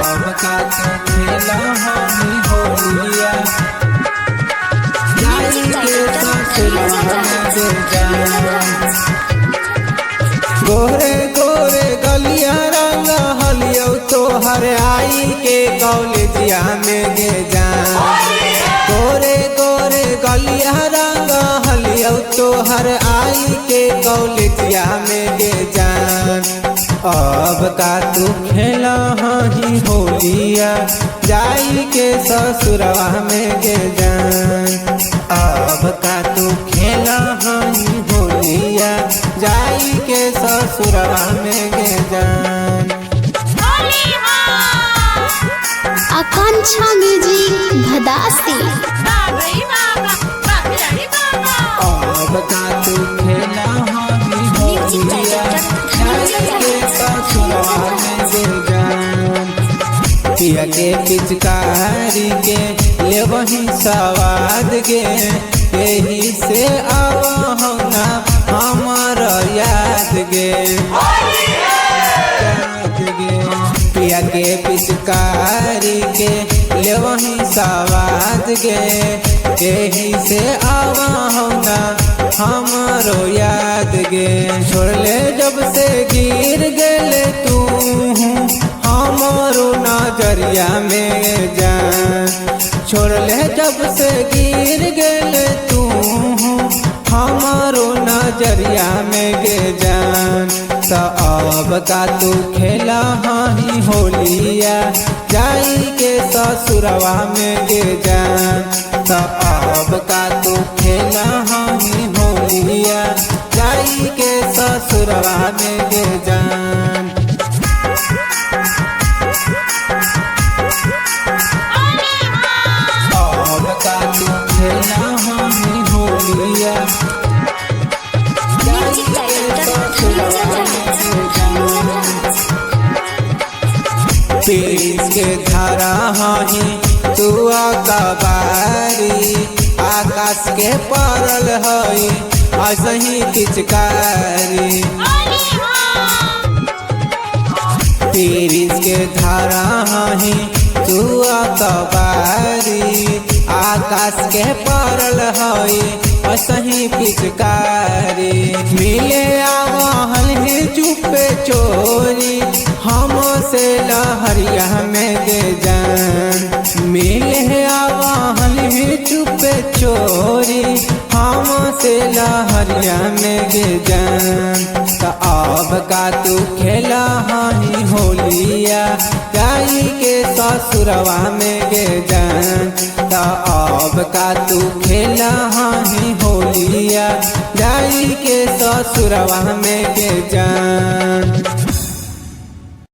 अब का तो खेला हमी होलिया जाई के ससुरवा में जान। गोरे गोरे गलिया रंग हलियो तोहर आई के कॉलेजिया में गे जान। गोरे गोरे गलिया रंग हलियो तोहर आई के कॉलेजिया में गे जान। अब का तू खेला ही होलिया जाई के ससुरवा में गे जान। अब का तू खेला ही होलिया जाई के ससुरवा में गे जान। आकांक्षा म्यूजिक भदासी। अब का तू खेला ही होलिया जाई के ससुरवा में गे जान। पिया के पिचकारी के ले वही सवाद गे यही से आवना हमर याद गे। पिया के पिचकारी के ले वही सवाद गे यही से आवना हमरो याद गे। छोड़ले जब से गिर गेले तू हमरो नजरिया में जान। छोड़ले जब से गिर गेले तू हमरो नजरिया में गे जान। तो अब का तू खेला ही होलिया जाई के ससुरवा में गे जान। तो अब का तू खेला ही होलिया जाई के ससुरवा में गे जान। अब का तू खेला ही होलिया जाई के ससुरवा में गे जान। पेरिस के धारा ही तू कबारी आकाश के परल हई असही पिचकारी। पेरिस के धारा ही तू कबारी आकाश के परल हई असही पिचकारी। मिले आवहल ही चुपे चोरी हमसे लहरिया में गे जान। मिले आवहल ही चुपे चोरी हमसे लहरिया में गे जान। तो अब का तू खेला ही होलिया जाई के ससुरवा में गे जान। तो अब का तू खेला ही होलिया जाई के ससुरवा में गे जान।